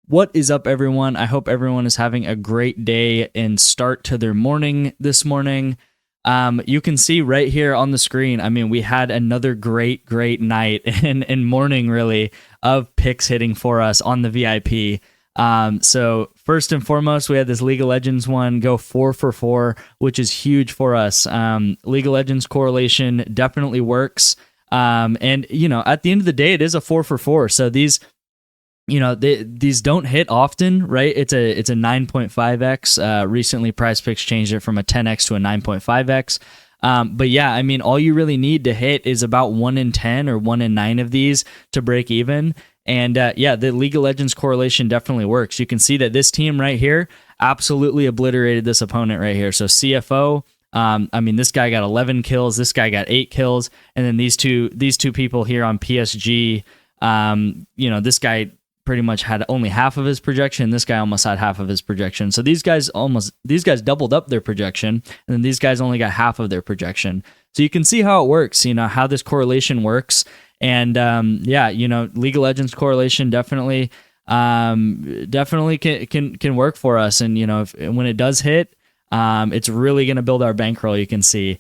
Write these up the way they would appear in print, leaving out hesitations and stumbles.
What is up, everyone? I hope everyone is having a great day and start to their morning this morning. You can see right here on the screen, I mean, we had another great night and morning, really, of picks hitting for us on the VIP. So first and foremost, we had this League of Legends one go 4 for 4, which is huge for us. League of Legends correlation definitely works. And, you know, at the end of the day, it is a 4 for 4. So these don't hit often, right? It's a 9.5x. Recently, PrizePicks changed it from a 10x to a 9.5x. But yeah, I mean, all you really need to hit is about 1 in 10 or 1 in 9 of these to break even. And yeah, the League of Legends correlation definitely works. You can see that this team right here absolutely obliterated this opponent right here. So CFO, I mean, this guy got 11 kills, this guy got 8 kills, and then these two people here on PSG, this guy pretty much had only half of his projection. This guy almost had half of his projection. So these guys doubled up their projection, and then these guys only got half of their projection. So you can see how it works, how this correlation works. And League of Legends correlation definitely can work for us. And when it does hit, it's really going to build our bankroll. You can see.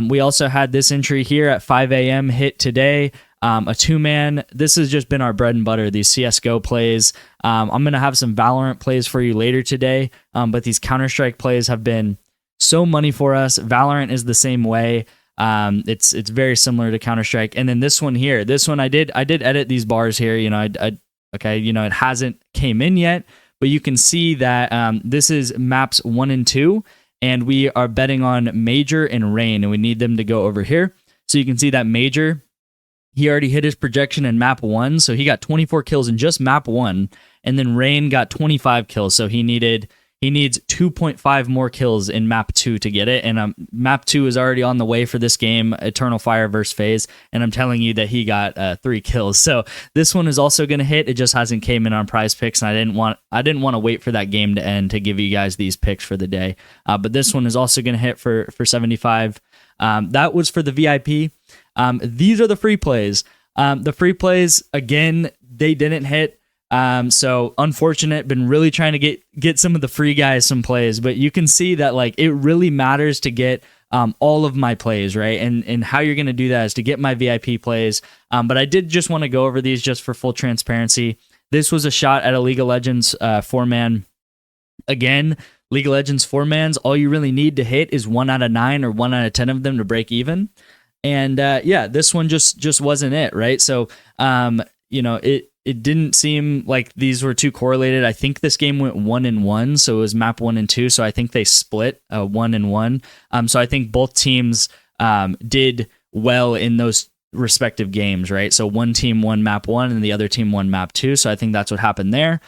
We also had this entry here at 5 a.m. hit today. A 2-man. This has just been our bread and butter, these CSGO plays. I'm going to have some Valorant plays for you later today, but these Counter-Strike plays have been so money for us. Valorant is the same way. It's very similar to Counter-Strike. And then this one here, I did edit these bars here. It hasn't came in yet, but you can see that this is maps 1 and 2, and we are betting on Major and Rain, and we need them to go over here. So you can see that Major, he already hit his projection in map 1, so he got 24 kills in just map 1, and then Rain got 25 kills, so he needs 2.5 more kills in map 2 to get it, and map 2 is already on the way for this game, Eternal Fire versus FaZe, and I'm telling you that he got 3 kills. So this one is also going to hit. It just hasn't came in on PrizePicks, and I didn't want to wait for that game to end to give you guys these picks for the day. But this one is also going to hit for 75. That was for the VIP. These are the free plays. The free plays, again, they didn't hit. So unfortunate. Been really trying to get some of the free guys some plays, but you can see that it really matters to get all of my plays, right? And how you're going to do that is to get my VIP plays. But I did just want to go over these just for full transparency. This was a shot at a League of Legends 4-man. Again, League of Legends 4-mans, all you really need to hit is 1 out of 9 or 1 out of 10 of them to break even. And this one just wasn't it, right? So, it didn't seem like these were too correlated. I think this game went 1 and 1, so it was map 1 and 2. So I think they split 1 and 1. So I think both teams did well in those respective games, right? So one team won map 1 and the other team won map 2. So I think that's what happened there.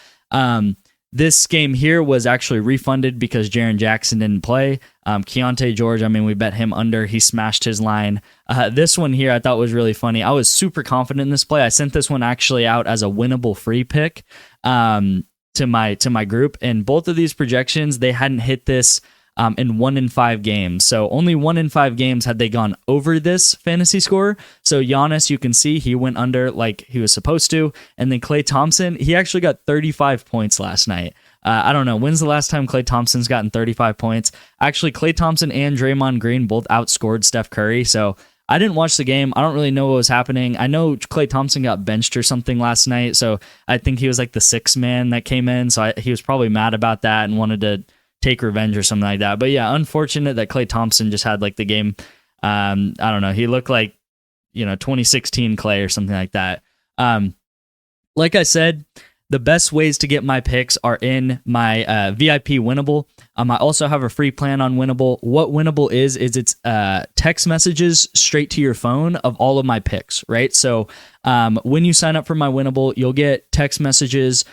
This game here was actually refunded because Jaren Jackson didn't play. Keontae George, I mean, we bet him under. He smashed his line. This one here I thought was really funny. I was super confident in this play. I sent this one actually out as a winnable free pick to my group. And both of these projections, they hadn't hit this in 1 in 5 games. So only 1 in 5 games had they gone over this fantasy score. So Giannis, you can see he went under like he was supposed to. And then Klay Thompson, he actually got 35 points last night. I don't know. When's the last time Klay Thompson's gotten 35 points? Actually, Klay Thompson and Draymond Green both outscored Steph Curry. So I didn't watch the game. I don't really know what was happening. I know Klay Thompson got benched or something last night. So I think he was like the 6th man that came in. So he was probably mad about that and wanted to take revenge or something like that. But yeah, unfortunate that Klay Thompson just had like the game. I don't know. He looked like, 2016 Klay or something like that. Like I said, the best ways to get my picks are in my VIP Winnable. I also have a free plan on Winnable. What Winnable is it's text messages straight to your phone of all of my picks, right? So when you sign up for my Winnable, you'll get text messages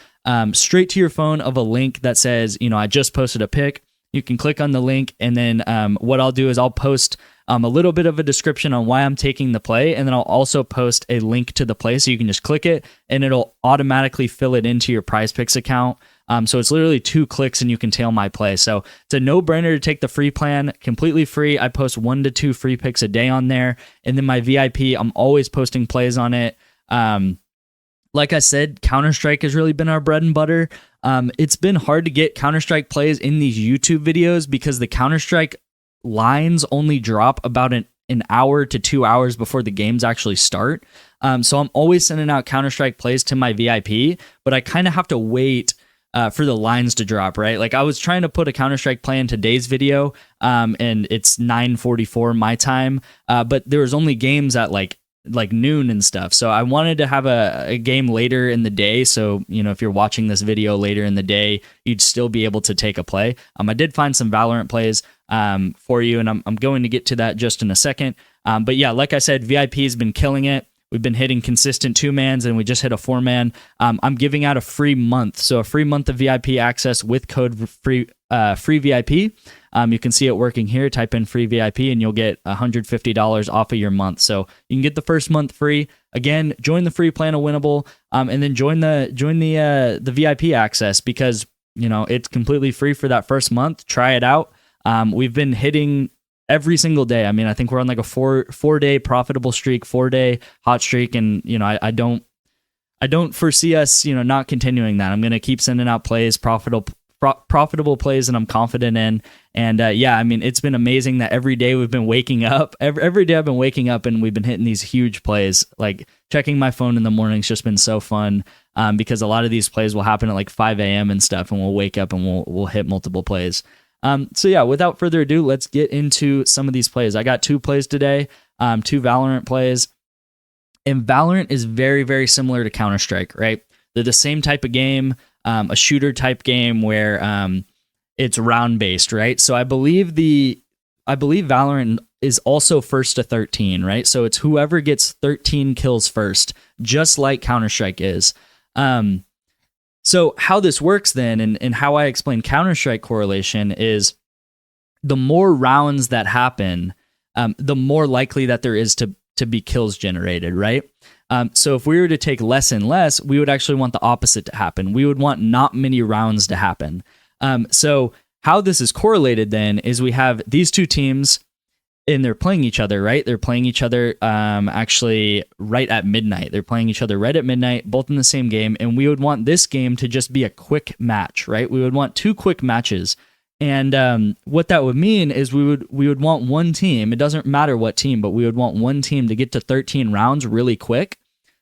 straight to your phone of a link that says, I just posted a pick. You can click on the link, and then what I'll do is I'll post a little bit of a description on why I'm taking the play, and then I'll also post a link to the play, so you can just click it, and it'll automatically fill it into your PrizePicks account. So it's literally 2 clicks, and you can tail my play. So it's a no-brainer to take the free plan, completely free. I post 1 to 2 free picks a day on there, and then my VIP, I'm always posting plays on it. Like I said, Counter-Strike has really been our bread and butter. It's been hard to get Counter-Strike plays in these YouTube videos because the Counter-Strike lines only drop about an hour to 2 hours before the games actually start. So I'm always sending out Counter-Strike plays to my VIP, but I kind of have to wait for the lines to drop, right? Like I was trying to put a Counter-Strike play in today's video, and it's 9:44 my time, but there was only games at like noon and stuff. So I wanted to have a game later in the day. So, if you're watching this video later in the day, you'd still be able to take a play. I did find some Valorant plays for you, and I'm going to get to that just in a second. But yeah, like I said, VIP has been killing it. We've been hitting consistent 2-mans, and we just hit a 4-man. I'm giving out a free month. So a free month of VIP access with code free VIP. You can see it working here. Type in free VIP and you'll get $150 off of your month. So you can get the first month free. Again, join the free plan of Winnable, and then join the VIP access because it's completely free for that first month. Try it out. We've been hitting every single day. I mean, I think we're on like a four-day profitable streak, 4-day hot streak, and I don't foresee us not continuing that. I'm gonna keep sending out plays, profitable plays that I'm confident in. And yeah, I mean, it's been amazing that every day we've been waking up. Every day I've been waking up and we've been hitting these huge plays. Like checking my phone in the morning's just been so fun because a lot of these plays will happen at like 5 a.m. and stuff, and we'll wake up and we'll hit multiple plays. So yeah, without further ado, let's get into some of these plays. I got 2 plays today, 2 Valorant plays. And Valorant is very, very similar to Counter-Strike, right? They're the same type of game, a shooter type game where it's round based, right? So I believe Valorant is also first to 13, right? So it's whoever gets 13 kills first, just like Counter-Strike is. So how this works then, and how I explain Counter-Strike correlation is the more rounds that happen, the more likely that there is to be kills generated, right? So if we were to take less and less, we would actually want the opposite to happen. We would want not many rounds to happen. So how this is correlated then is we have these 2 teams and they're playing each other, right? They're playing each other actually right at midnight. They're playing each other right at midnight, both in the same game. And we would want this game to just be a quick match, right? We would want 2 quick matches. And what that would mean is we would want one team, it doesn't matter what team, but we would want one team to get to 13 rounds really quick.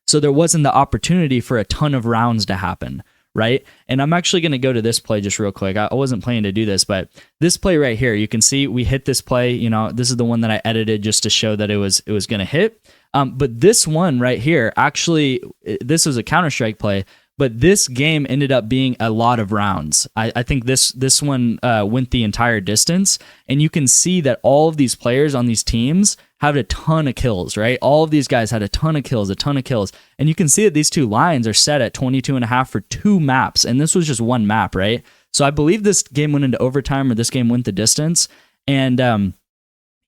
So there wasn't the opportunity for a ton of rounds to happen, right? And I'm actually going to go to this play just real quick. I wasn't planning to do this, but this play right here, you can see we hit this play. This is the one that I edited just to show that it was going to hit. But this one right here, actually, this was a Counter-Strike play, but this game ended up being a lot of rounds. I think this one went the entire distance, and you can see that all of these players on these teams had a ton of kills, right? All of these guys had a ton of kills. And you can see that these 2 lines are set at 22.5 for 2 maps, and this was just one map, right? So I believe this game went into overtime, or this game went the distance, and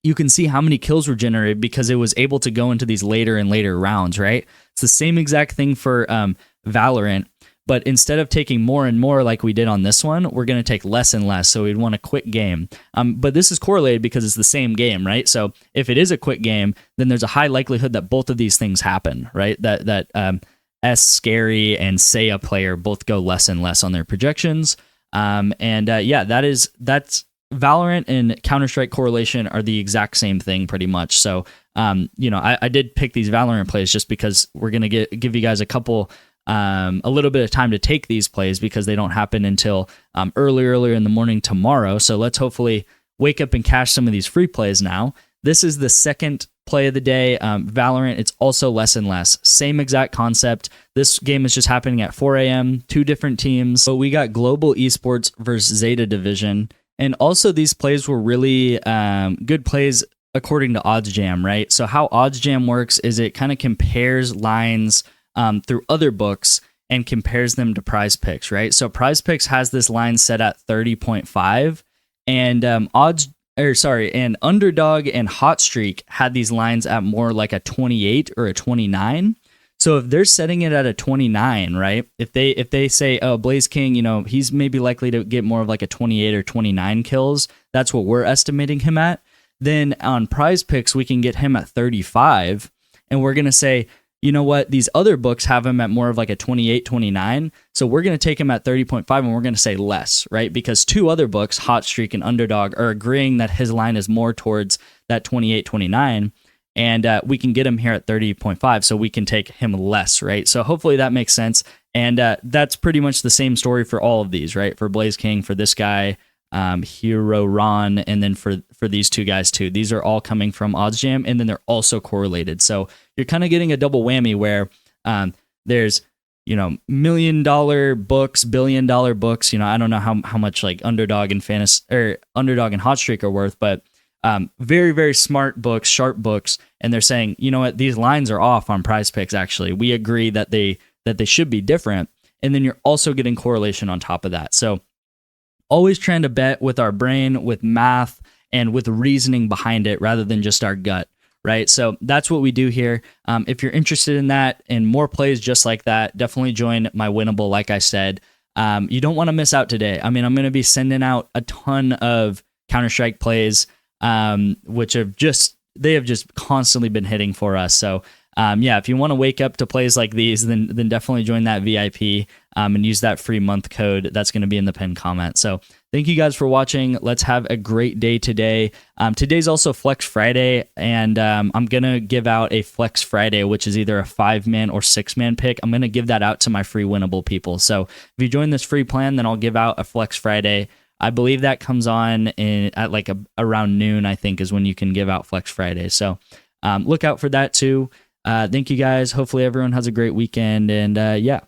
you can see how many kills were generated because it was able to go into these later and later rounds, right? It's the same exact thing for Valorant, but instead of taking more and more like we did on this one, we're going to take less and less, so we'd want a quick game. But this is correlated because it's the same game, right? So if it is a quick game, then there's a high likelihood that both of these things happen, right? That Scary and Seiya player both go less and less on their projections. Yeah, that's Valorant and Counter-Strike correlation are the exact same thing pretty much. So, I did pick these Valorant plays just because we're going to give you guys a little bit of time to take these plays because they don't happen until earlier in the morning tomorrow. So let's hopefully wake up and cash some of these free plays now. This is the second play of the day. Valorant, it's also less and less. Same exact concept. This game is just happening at 4 a.m., 2 different teams. So we got Global Esports versus Zeta Division. And also these plays were really good plays according to OddsJam, right? So how OddsJam works is it kind of compares lines through other books and compares them to PrizePicks, right? So PrizePicks has this line set at 30.5, and and Underdog and Hot Streak had these lines at more like a 28 or a 29. So if they're setting it at a 29, right? If they say, oh, Blaze King, he's maybe likely to get more of like a 28 or 29 kills, that's what we're estimating him at. Then on PrizePicks, we can get him at 35, and we're going to say, you know what, these other books have him at more of like a 28, 29. So we're going to take him at 30.5 and we're going to say less, right? Because two other books, Hot Streak and Underdog, are agreeing that his line is more towards that 28, 29. And we can get him here at 30.5, so we can take him less, right? So hopefully that makes sense. And that's pretty much the same story for all of these, right? For Blaze King, for this guy, Hero Ron, and then for these two guys too. These are all coming from OddsJam, and then they're also correlated. So you're kind of getting a double whammy where there's, you know, $1 million books, $1 billion books. You know, I don't know how much like Underdog and Underdog and Hot Streak are worth, but very, very smart books, sharp books, and they're saying, you know what, these lines are off on PrizePicks. Actually, we agree that they should be different, and then you're also getting correlation on top of that. So always trying to bet with our brain, with math, and with reasoning behind it rather than just our gut, right? So that's what we do here. If you're interested in that and more plays just like that, definitely join my Winnable. Like I said, you don't want to miss out today. I mean, I'm going to be sending out a ton of Counter-Strike plays, which have just constantly been hitting for us. So yeah, if you want to wake up to plays like these, then definitely join that VIP and use that free month code that's going to be in the pinned comment. So thank you guys for watching. Let's have a great day today. Today's also Flex Friday, and I'm going to give out a Flex Friday, which is either a 5-man or 6-man pick. I'm going to give that out to my free Winnable people. So if you join this free plan, then I'll give out a Flex Friday. I believe that comes on at like around noon, I think, is when you can give out Flex Friday. So look out for that too. Thank you guys. Hopefully everyone has a great weekend, and yeah,